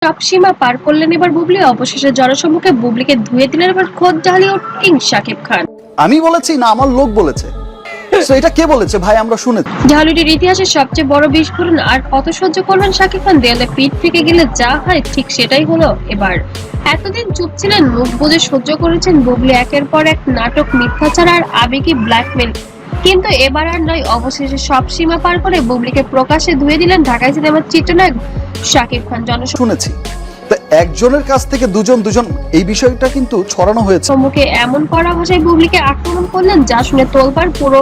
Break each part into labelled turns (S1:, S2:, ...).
S1: সব সীমা পার করলেন এবার বুবলি। অবশেষে জনসম্মুখে বুবলিকে ধুয়ে দিলেন এবার খোদ ঢালিউড কিং শাকিব খান।
S2: আমি বলেছি না আমার লোক বলেছে? তো এটা কে বলেছে ভাই? আমরা শুনেছি।
S1: ঢালিউডের ইতিহাসে সবচেয়ে বড় বিস্ফোরণ। আর কত সহ্য করবেন শাকিব খান? দেয়ালে পিঠ থেকে গেলে যা হয় ঠিক সেটাই হলো এবার। এতদিন চুপ ছিলেন, মুখ বুজে সহ্য করেছেন বুবলি একের পর এক নাটক, মিথ্যাচার আর আবেগী ব্ল্যাকমেল। কিন্তু এবার আর নয়, অবশেষে সব সীমা পার করে বুবলিকে প্রকাশ্যে ধুয়ে দিলেন ঢাকাই সিনেমার চিত্রনায়ক শাকিব খান।
S2: শুনেছি তো একজনের কাছ থেকে দুজন এই বিষয়টা কিন্তু ছড়ানো হয়েছে।
S1: সম্মুখে এমন কড়া ভাষায় বুবলিকে আক্রমণ করলেন যা শুনে তোলপাড় পুরো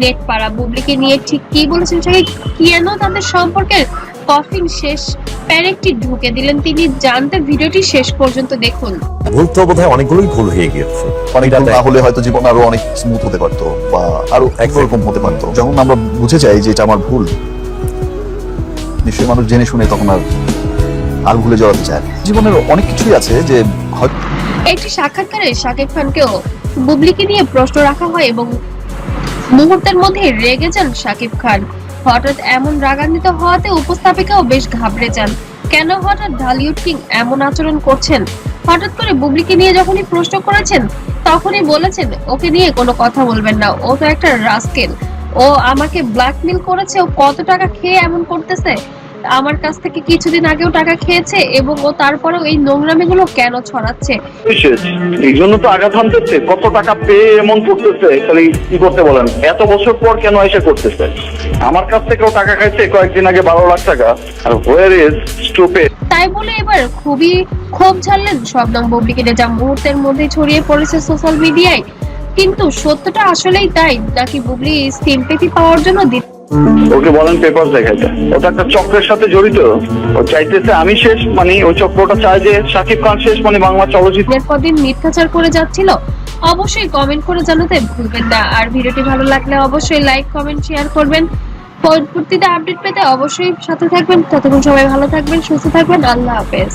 S1: নেট পাড়া। বুবলিকে নিয়ে ঠিক কি বলেছেন শাকিব, কেন তাদের সম্পর্কের কফিন শেষ প্যারেকটি ঢুকে দিলেন তিনি, জানতে ভিডিওটি শেষ পর্যন্ত দেখুন।
S3: ভুল তো বোধহয় অনেকগুলোই ভুল হয়ে গিয়েছে।
S2: অনেক ভুল না হলে হয়তো জীবন আরো অনেক স্মুথ হতে পারতো বা আরো একরকম হতে পারতো। যখন আমরা বুঝে যাই যে এটা আমার ভুল, নিশ্চয়ই মানুষ জেনে শুনে তখন আর ভুলে যাওয়াতে চায়। জীবনের অনেক কিছুই আছে যে
S1: একটি সাক্ষাৎকারে শাকিব খানকেও বুবলিকে নিয়ে প্রশ্ন রাখা হয় এবং মুহূর্তের মধ্যে রেগে যান শাকিব খান। হঠাৎ এমন রাগান্বিত হওয়াতে উপস্থাপিকাও বেশ ঘাবড়ে যান। কেন হঠাৎ ঢালিউড কিং এমন আচরণ করছেন? হঠাৎ করে বুবলিকে নিয়ে যখনই প্রশ্ন করেছেন তখনই বলেছেন ওকে নিয়ে কোনো কথা বলবেন না, ও তো একটা রাস্কেল, ও আমাকে ব্ল্যাকমেল করেছে, ও কত টাকা খেয়ে এমন করতেছে, আমার কাছ থেকে কিছুদিন আগেও টাকা খেয়েছে এবং ও তারপরেও এই নোংরামিগুলো কেন ছড়াচ্ছে।
S4: এই জন্য তো আঘাত হানতেছে, কত টাকা পেয়ে এমন করতেছে, তাহলে কি করতে বলেন? এত বছর পর কেন এসে করতেছে? আমার কাছ থেকেও টাকা খাইছে কয়েকদিন আগে 12 লাখ টাকা। আর হোয়ার ইজ স্টুপিড?
S1: তাই বলে এবার খুবই ক্ষোভ ঝাড়লেন শবনম বুবলিকে নিয়ে, যা মুহূর্তের মধ্যে ছড়িয়ে পড়েছে সোশ্যাল মিডিয়ায়। কিন্তু সত্যটা আসলেই তাই নাকি বুবলি সিম্পেথি পাওয়ার জন্য
S4: ওকে বলেন পেপার দেখাইতে? ওটা একটা চক্রের সাথে জড়িত। ও চাইতেছে আমি শেষ, মানে ওই চক্রটা চায় যে শাকিব খান শেষ, মানে বাংলা চলচ্চিত্রের
S1: পর দিন মিথ্যাচার করে যাচ্ছিল? অবশ্যই কমেন্ট করে জানাতে ভুলবেন না। আর ভিডিওটি ভালো লাগলে অবশ্যই লাইক, কমেন্ট, শেয়ার করবেন। পরবর্তীতে আপডেট পেতে অবশ্যই সাথে থাকবেন। ততক্ষণ সবাই ভালো থাকবেন, সুস্থ থাকবেন। আল্লাহ হাফেজ।